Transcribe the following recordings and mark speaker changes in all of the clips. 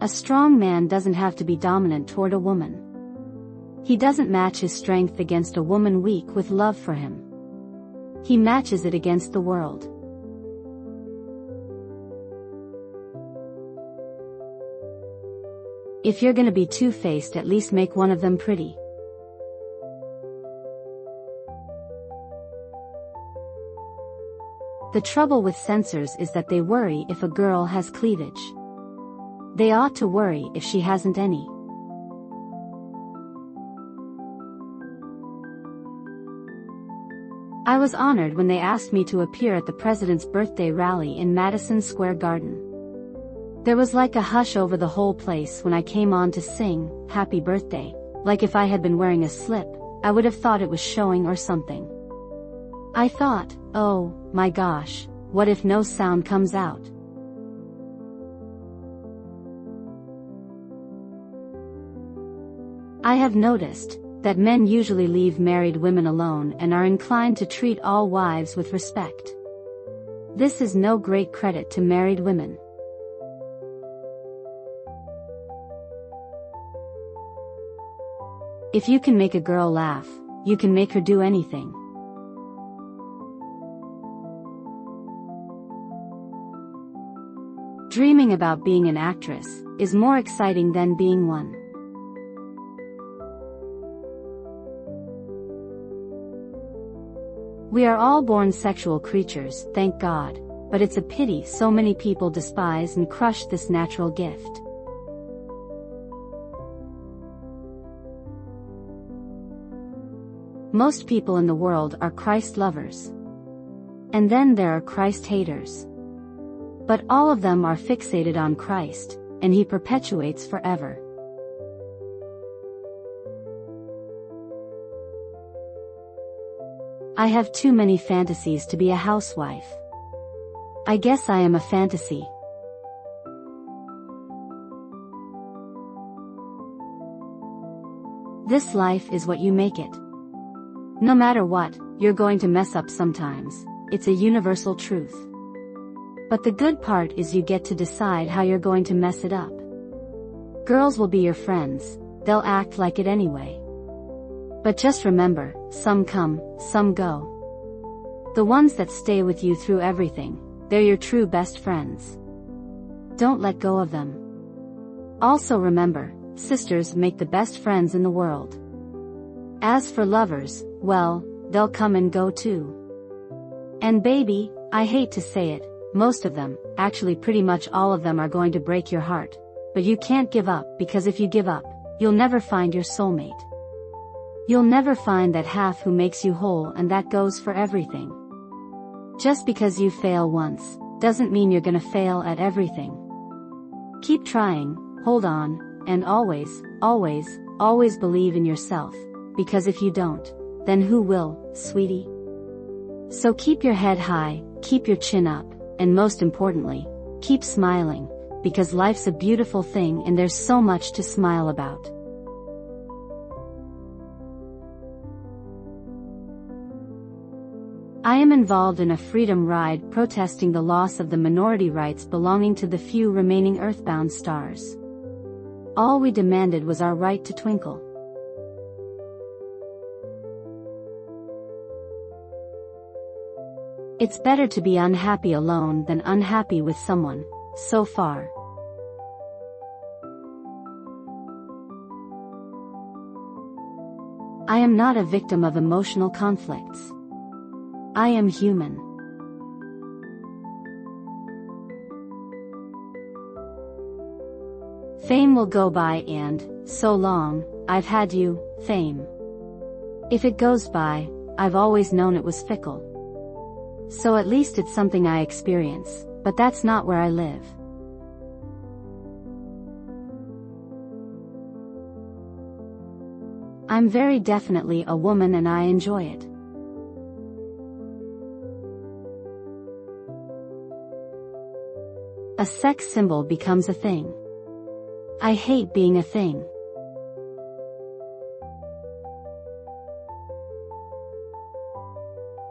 Speaker 1: A strong man doesn't have to be dominant toward a woman. He doesn't match his strength against a woman weak with love for him. He matches it against the world. If you're gonna be two-faced, at least make one of them pretty. The trouble with censors is that they worry if a girl has cleavage. They ought to worry if she hasn't any. I was honored when they asked me to appear at the president's birthday rally in Madison Square Garden. There was like a hush over the whole place when I came on to sing, "Happy Birthday," like if I had been wearing a slip, I would have thought it was showing or something. I thought, oh, my gosh, what if no sound comes out? I have noticed that men usually leave married women alone and are inclined to treat all wives with respect. This is no great credit to married women. If you can make a girl laugh, you can make her do anything. Dreaming about being an actress is more exciting than being one. We are all born sexual creatures, thank God, but it's a pity so many people despise and crush this natural gift. Most people in the world are Christ lovers. And then there are Christ haters. But all of them are fixated on Christ, and He perpetuates forever. I have too many fantasies to be a housewife. I guess I am a fantasy. This life is what you make it. No matter what, you're going to mess up sometimes. It's a universal truth. But the good part is you get to decide how you're going to mess it up. Girls will be your friends, they'll act like it anyway. But just remember, some come, some go. The ones that stay with you through everything, they're your true best friends. Don't let go of them. Also remember, sisters make the best friends in the world. As for lovers, well, they'll come and go too. And baby, I hate to say it, most of them, actually pretty much all of them are going to break your heart. But you can't give up, because if you give up, you'll never find your soulmate. You'll never find that half who makes you whole, and that goes for everything. Just because you fail once, doesn't mean you're gonna fail at everything. Keep trying, hold on, and always, always, always believe in yourself, because if you don't, then who will, sweetie? So keep your head high, keep your chin up, and most importantly, keep smiling, because life's a beautiful thing and there's so much to smile about. I am involved in a freedom ride protesting the loss of the minority rights belonging to the few remaining earthbound stars. All we demanded was our right to twinkle. It's better to be unhappy alone than unhappy with someone, so far. I am not a victim of emotional conflicts. I am human. Fame will go by and, so long, I've had you, fame. If it goes by, I've always known it was fickle. So at least it's something I experience, but that's not where I live. I'm very definitely a woman and I enjoy it. A sex symbol becomes a thing. I hate being a thing.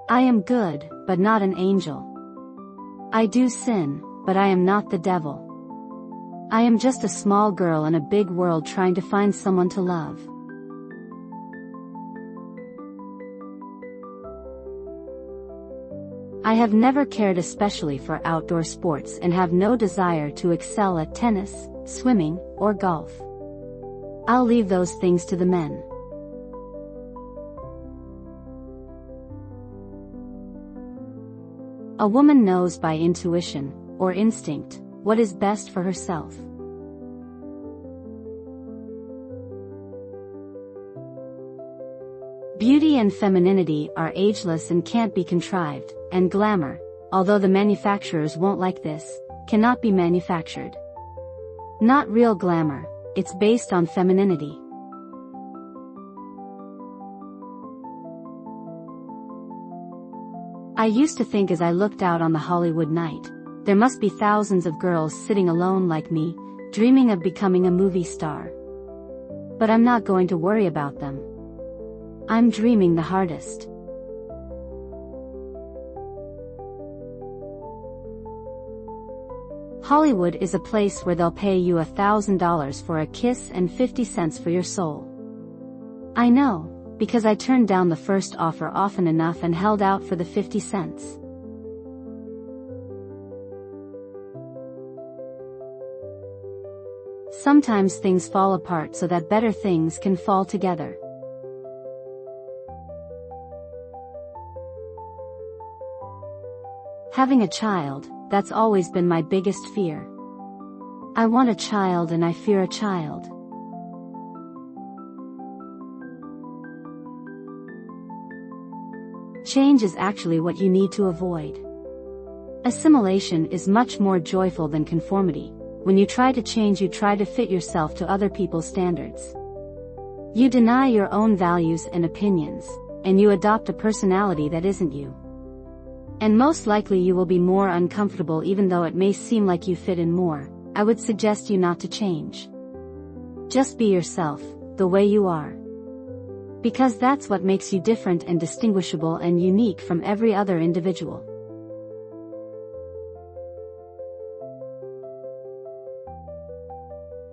Speaker 1: I am good, but not an angel. I do sin, but I am not the devil. I am just a small girl in a big world trying to find someone to love. I have never cared especially for outdoor sports and have no desire to excel at tennis, swimming, or golf. I'll leave those things to the men. A woman knows by intuition, or instinct, what is best for herself. Beauty and femininity are ageless and can't be contrived, and glamour, although the manufacturers won't like this, cannot be manufactured. Not real glamour, it's based on femininity. I used to think as I looked out on the Hollywood night, there must be thousands of girls sitting alone like me, dreaming of becoming a movie star. But I'm not going to worry about them. I'm dreaming the hardest. Hollywood is a place where they'll pay you $1,000 for a kiss and 50 cents for your soul. I know, because I turned down the first offer often enough and held out for the 50 cents. Sometimes things fall apart so that better things can fall together. Having a child, that's always been my biggest fear. I want a child and I fear a child. Change is actually what you need to avoid. Assimilation is much more joyful than conformity. When you try to change, you try to fit yourself to other people's standards. You deny your own values and opinions, and you adopt a personality that isn't you. And most likely you will be more uncomfortable even though it may seem like you fit in more. I would suggest you not to change. Just be yourself, the way you are. Because that's what makes you different and distinguishable and unique from every other individual.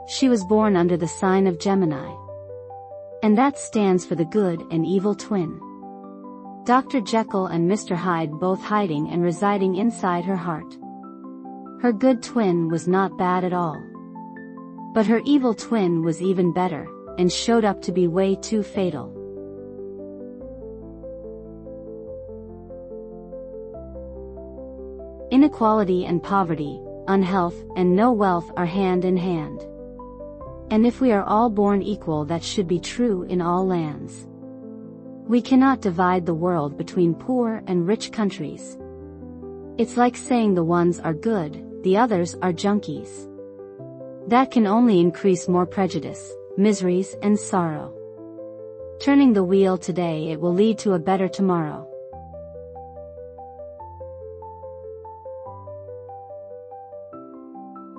Speaker 1: She was born under the sign of Gemini. And that stands for the good and evil twin. Dr. Jekyll and Mr. Hyde both hiding and residing inside her heart. Her good twin was not bad at all. But her evil twin was even better, and showed up to be way too fatal. Inequality and poverty, unhealth and no wealth are hand in hand. And if we are all born equal, that should be true in all lands. We cannot divide the world between poor and rich countries. It's like saying the ones are good, the others are junkies. That can only increase more prejudice, miseries and sorrow. Turning the wheel today, it will lead to a better tomorrow.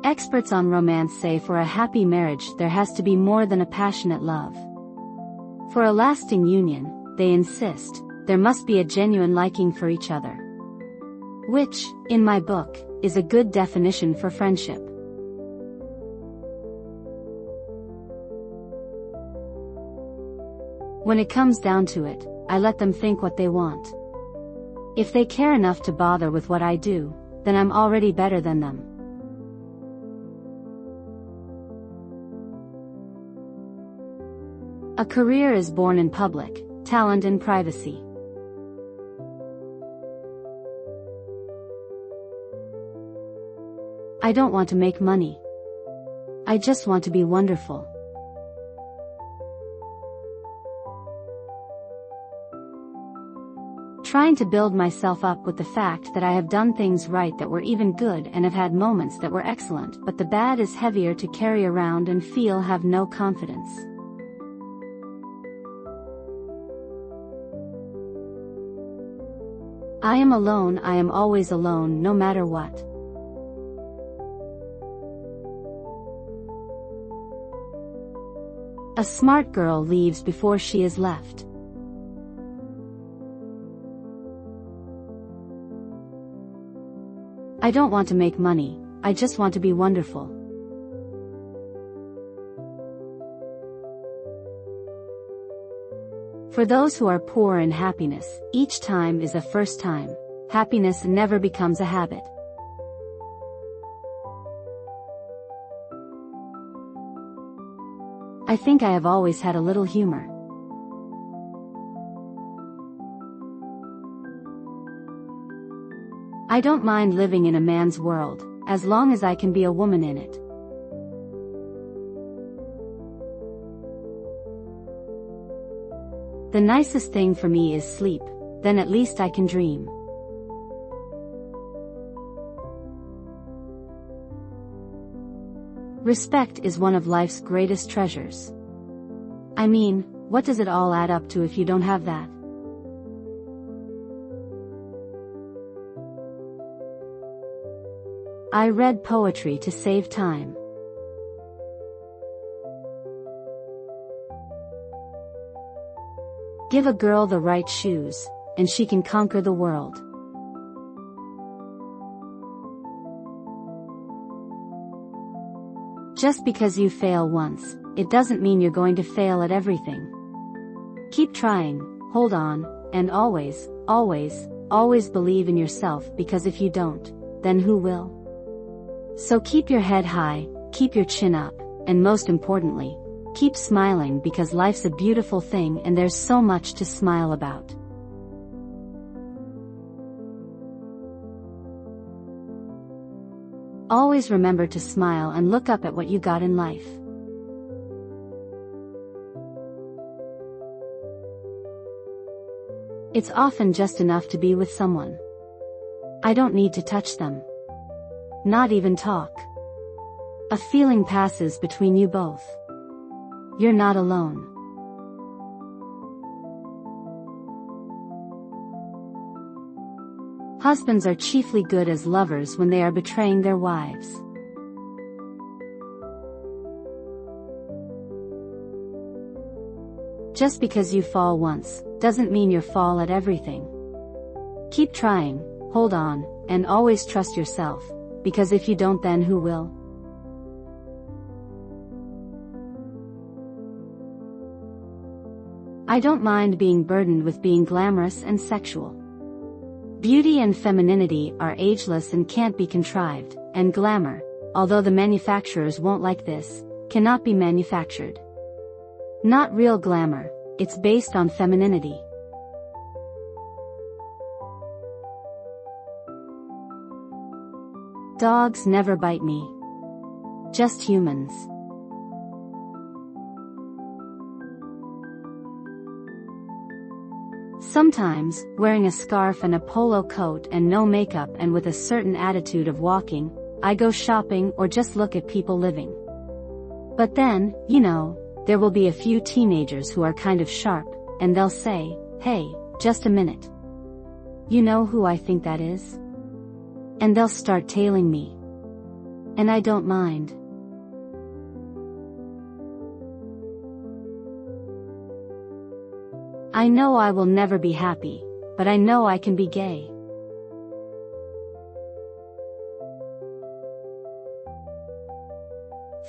Speaker 1: Experts on romance say for a happy marriage there has to be more than a passionate love. For a lasting union, they insist, there must be a genuine liking for each other. Which, in my book, is a good definition for friendship. When it comes down to it, I let them think what they want. If they care enough to bother with what I do, then I'm already better than them. A career is born in public, talent in privacy. I don't want to make money. I just want to be wonderful. Trying to build myself up with the fact that I have done things right that were even good and have had moments that were excellent, but the bad is heavier to carry around and feel have no confidence. I am alone, I am always alone no matter what. A smart girl leaves before she is left. I don't want to make money, I just want to be wonderful. For those who are poor in happiness, each time is a first time. Happiness never becomes a habit. I think I have always had a little humor. I don't mind living in a man's world, as long as I can be a woman in it. The nicest thing for me is sleep, then at least I can dream. Respect is one of life's greatest treasures. I mean, what does it all add up to if you don't have that? I read poetry to save time. Give a girl the right shoes, and she can conquer the world. Just because you fail once, it doesn't mean you're going to fail at everything. Keep trying, hold on, and always, always, always believe in yourself, because if you don't, then who will? So keep your head high, keep your chin up, and most importantly, keep smiling, because life's a beautiful thing and there's so much to smile about. Always remember to smile and look up at what you got in life. It's often just enough to be with someone. I don't need to touch them. Not even talk. A feeling passes between you both. You're not alone. Husbands are chiefly good as lovers when they are betraying their wives. Just because you fall once, doesn't mean you fall at everything. Keep trying, hold on, and always trust yourself, because if you don't, then who will? I don't mind being burdened with being glamorous and sexual. Beauty and femininity are ageless and can't be contrived, and glamour, although the manufacturers won't like this, cannot be manufactured. Not real glamour, it's based on femininity. Dogs never bite me. Just humans. Sometimes, wearing a scarf and a polo coat and no makeup and with a certain attitude of walking, I go shopping or just look at people living. But then, you know, there will be a few teenagers who are kind of sharp, and they'll say, "Hey, just a minute. You know who I think that is?" And they'll start tailing me. And I don't mind. I know I will never be happy, but I know I can be gay.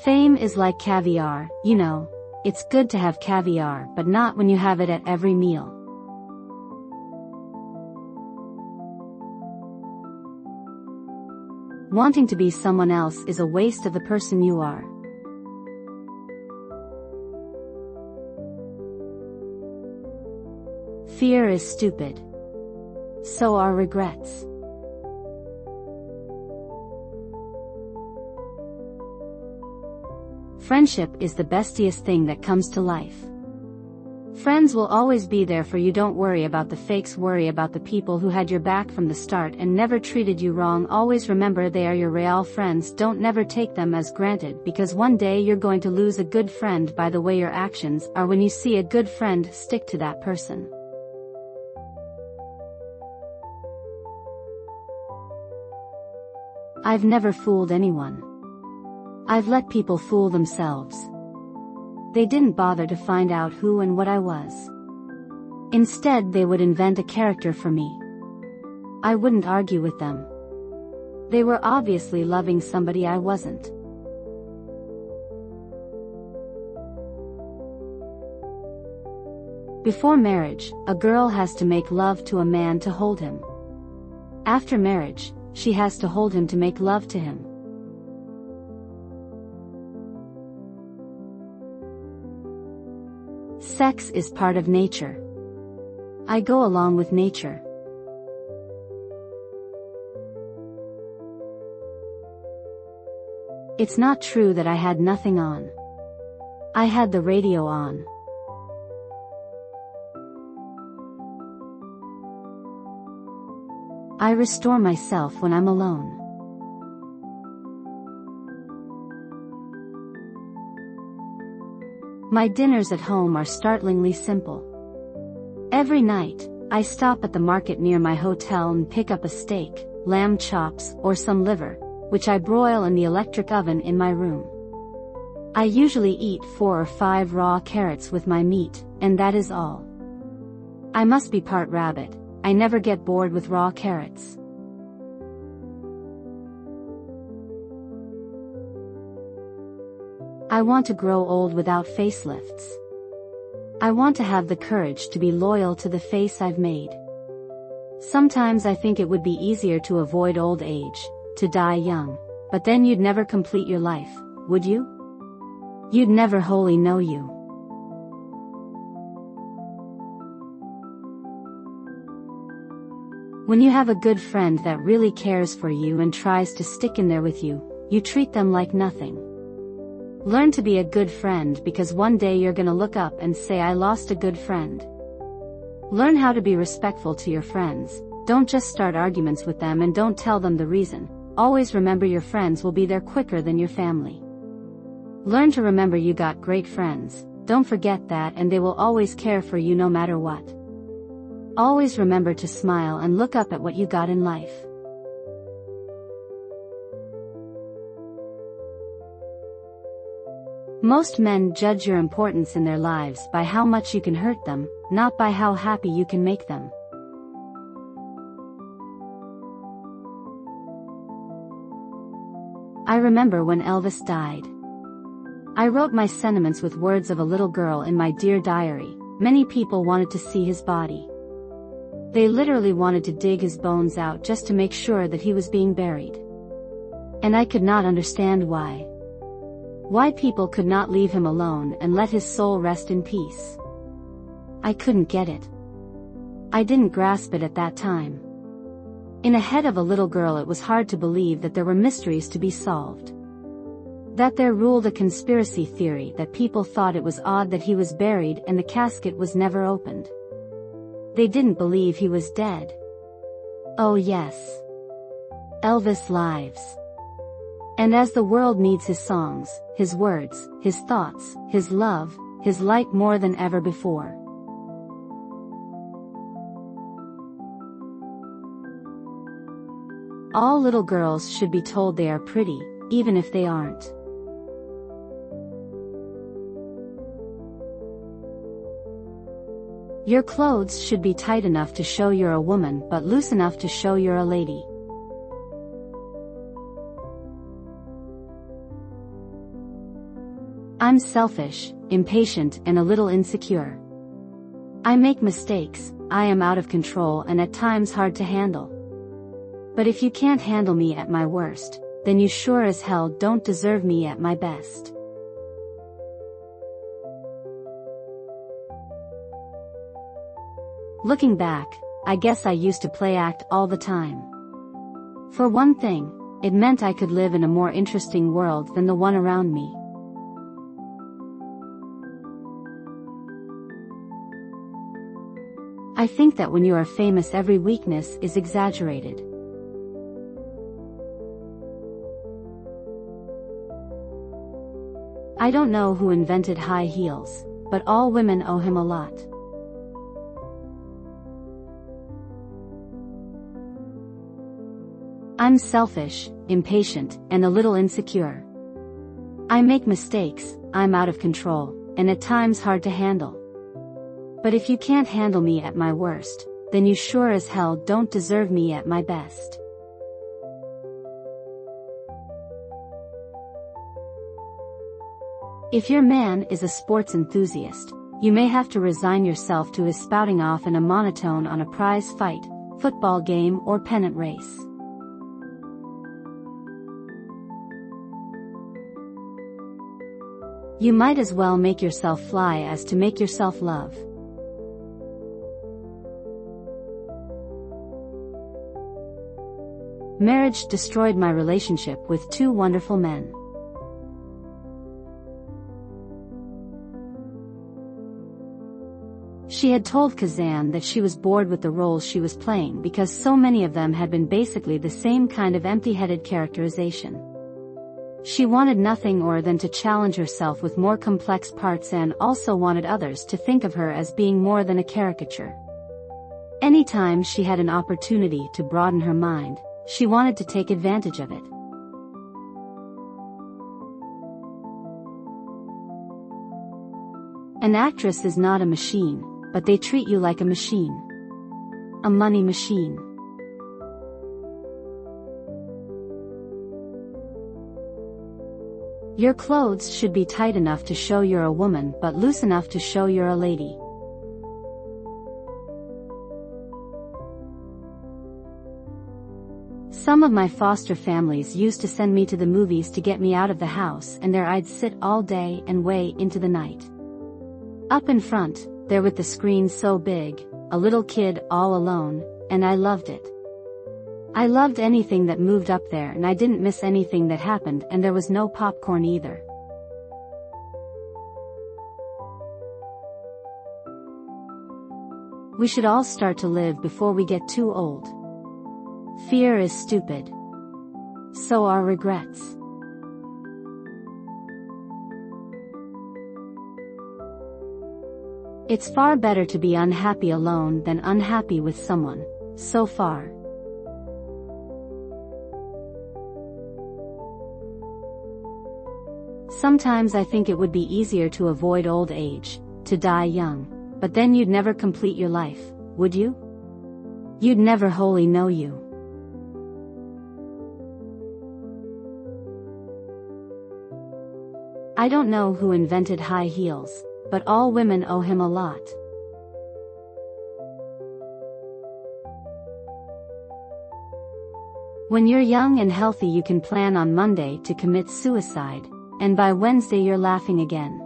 Speaker 1: Fame is like caviar, you know, it's good to have caviar, but not when you have it at every meal. Wanting to be someone else is a waste of the person you are. Fear is stupid. So are regrets. Friendship is the bestiest thing that comes to life. Friends will always be there for you. Don't worry about the fakes, worry about the people who had your back from the start and never treated you wrong. Always remember they are your real friends. Don't never take them as granted, because one day you're going to lose a good friend by the way your actions are. When you see a good friend, stick to that person. I've never fooled anyone. I've let people fool themselves. They didn't bother to find out who and what I was. Instead, they would invent a character for me. I wouldn't argue with them. They were obviously loving somebody I wasn't. Before marriage, a girl has to make love to a man to hold him. After marriage, she has to hold him to make love to him. Sex is part of nature. I go along with nature. It's not true that I had nothing on. I had the radio on. I restore myself when I'm alone. My dinners at home are startlingly simple. Every night, I stop at the market near my hotel and pick up a steak, lamb chops, or some liver, which I broil in the electric oven in my room. I usually eat 4 or 5 raw carrots with my meat, and that is all. I must be part rabbit. I never get bored with raw carrots. I want to grow old without facelifts. I want to have the courage to be loyal to the face I've made. Sometimes I think it would be easier to avoid old age, to die young, but then you'd never complete your life, would you? You'd never wholly know you. When you have a good friend that really cares for you and tries to stick in there with you, you treat them like nothing. Learn to be a good friend, because one day you're gonna look up and say, I lost a good friend. Learn how to be respectful to your friends. Don't just start arguments with them and don't tell them the reason. Always remember your friends will be there quicker than your family. Learn to remember you got great friends. Don't forget that, and they will always care for you no matter what. Always remember to smile and look up at what you got in life. Most men judge your importance in their lives by how much you can hurt them, not by how happy you can make them. I remember when Elvis died. I wrote my sentiments with words of a little girl in my dear diary. Many people wanted to see his body. They literally wanted to dig his bones out just to make sure that he was being buried. And I could not understand why. Why people could not leave him alone and let his soul rest in peace. I couldn't get it. I didn't grasp it at that time. In the head of a little girl, it was hard to believe that there were mysteries to be solved. That there ruled a conspiracy theory that people thought it was odd that he was buried and the casket was never opened. They didn't believe he was dead. Oh yes. Elvis lives. And as the world needs his songs, his words, his thoughts, his love, his light more than ever before. All little girls should be told they are pretty, even if they aren't. Your clothes should be tight enough to show you're a woman but loose enough to show you're a lady. I'm selfish, impatient, and a little insecure. I make mistakes, I am out of control and at times hard to handle. But if you can't handle me at my worst, then you sure as hell don't deserve me at my best. Looking back, I guess I used to play act all the time. For one thing, it meant I could live in a more interesting world than the one around me. I think that when you are famous, every weakness is exaggerated. I don't know who invented high heels, but all women owe him a lot. I'm selfish, impatient, and a little insecure. I make mistakes, I'm out of control, and at times hard to handle. But if you can't handle me at my worst, then you sure as hell don't deserve me at my best. If your man is a sports enthusiast, You may have to resign yourself to his spouting off in a monotone on a prize fight, football game or pennant race. You might as well make yourself fly as to make yourself love. Marriage destroyed my relationship with two wonderful men. She had told Kazan that she was bored with the roles she was playing because so many of them had been basically the same kind of empty-headed characterization. She wanted nothing more than to challenge herself with more complex parts and also wanted others to think of her as being more than a caricature. Anytime she had an opportunity to broaden her mind, she wanted to take advantage of it. An actress is not a machine, but they treat you like a machine. A money machine. Your clothes should be tight enough to show you're a woman but loose enough to show you're a lady. Some of my foster families used to send me to the movies to get me out of the house, and there I'd sit all day and way into the night. Up in front, there with the screen so big, a little kid all alone, and I loved it. I loved anything that moved up there, and I didn't miss anything that happened, and there was no popcorn either. We should all start to live before we get too old. Fear is stupid. So are regrets. It's far better to be unhappy alone than unhappy with someone, so far. Sometimes I think it would be easier to avoid old age, to die young, but then you'd never complete your life, would you? You'd never wholly know you. I don't know who invented high heels, but all women owe him a lot. When you're young and healthy, you can plan on Monday to commit suicide, and by Wednesday you're laughing again.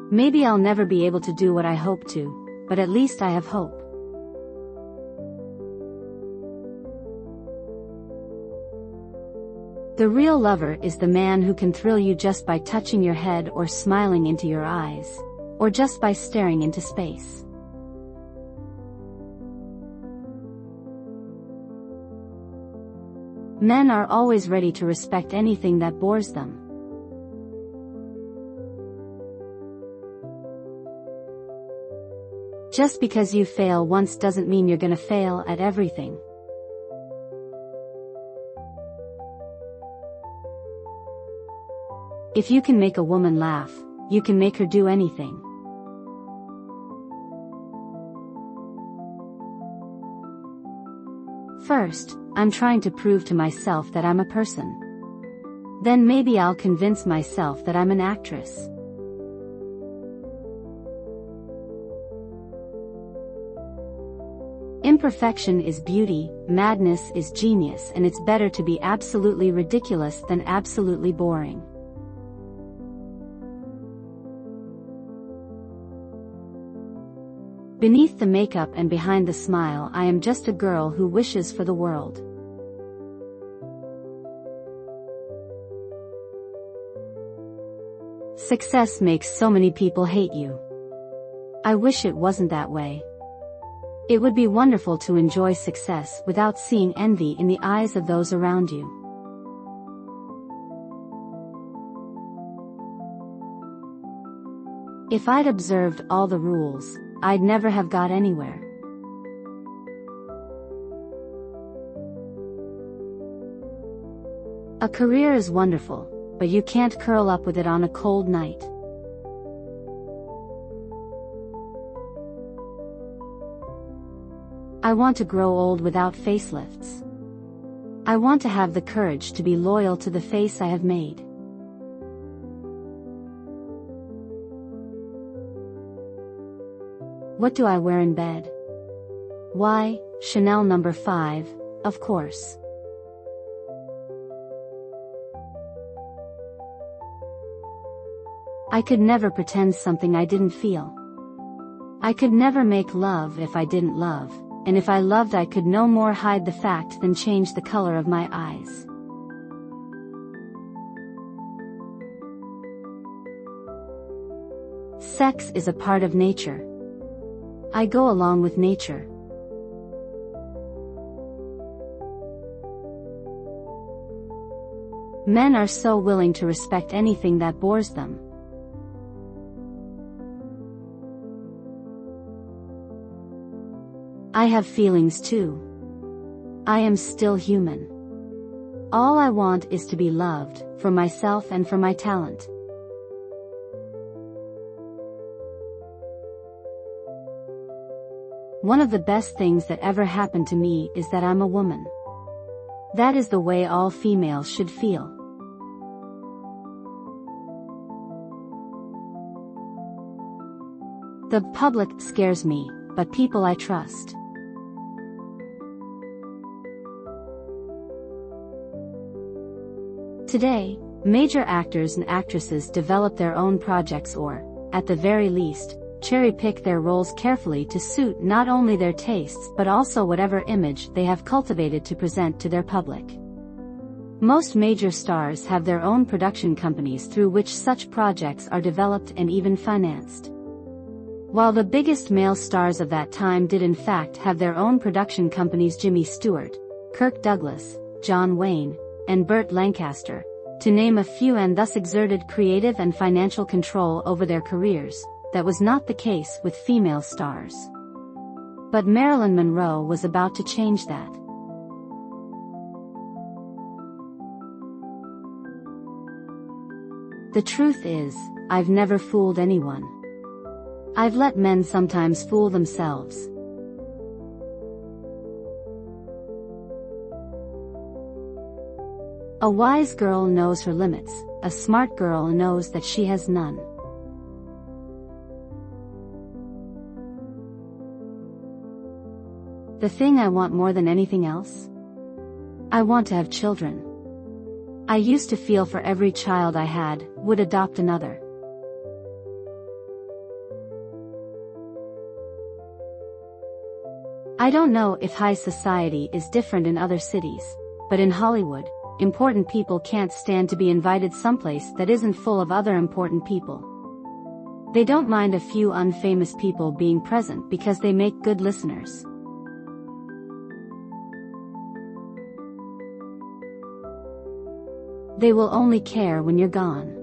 Speaker 1: Maybe I'll never be able to do what I hope to, but at least I have hope. The real lover is the man who can thrill you just by touching your head or smiling into your eyes, or just by staring into space. Men are always ready to respect anything that bores them. Just because you fail once doesn't mean you're gonna fail at everything. If you can make a woman laugh, you can make her do anything. First, I'm trying to prove to myself that I'm a person. Then maybe I'll convince myself that I'm an actress. Imperfection is beauty, madness is genius, and it's better to be absolutely ridiculous than absolutely boring. Beneath the makeup and behind the smile, I am just a girl who wishes for the world. Success makes so many people hate you. I wish it wasn't that way. It would be wonderful to enjoy success without seeing envy in the eyes of those around you. If I'd observed all the rules, I'd never have got anywhere. A career is wonderful, but you can't curl up with it on a cold night. I want to grow old without facelifts. I want to have the courage to be loyal to the face I have made. What do I wear in bed? Why, Chanel No. 5, of course. I could never pretend something I didn't feel. I could never make love if I didn't love, and if I loved I could no more hide the fact than change the color of my eyes. Sex is a part of nature. I go along with nature. Men are so willing to respect anything that bores them. I have feelings too. I am still human. All I want is to be loved, for myself and for my talent. One of the best things that ever happened to me is that I'm a woman. That is the way all females should feel. The public scares me, but people I trust. Today, major actors and actresses develop their own projects or, at the very least, cherry-pick their roles carefully to suit not only their tastes but also whatever image they have cultivated to present to their public. Most major stars have their own production companies through which such projects are developed and even financed. While the biggest male stars of that time did in fact have their own production companies, Jimmy Stewart, Kirk Douglas, John Wayne, and Burt Lancaster, to name a few, and thus exerted creative and financial control over their careers, that was not the case with female stars. But Marilyn Monroe was about to change that. The truth is, I've never fooled anyone. I've let men sometimes fool themselves. A wise girl knows her limits, a smart girl knows that she has none. The thing I want more than anything else? I want to have children. I used to feel for every child I had, would adopt another. I don't know if high society is different in other cities, but in Hollywood, important people can't stand to be invited someplace that isn't full of other important people. They don't mind a few unfamous people being present because they make good listeners. They will only care when you're gone.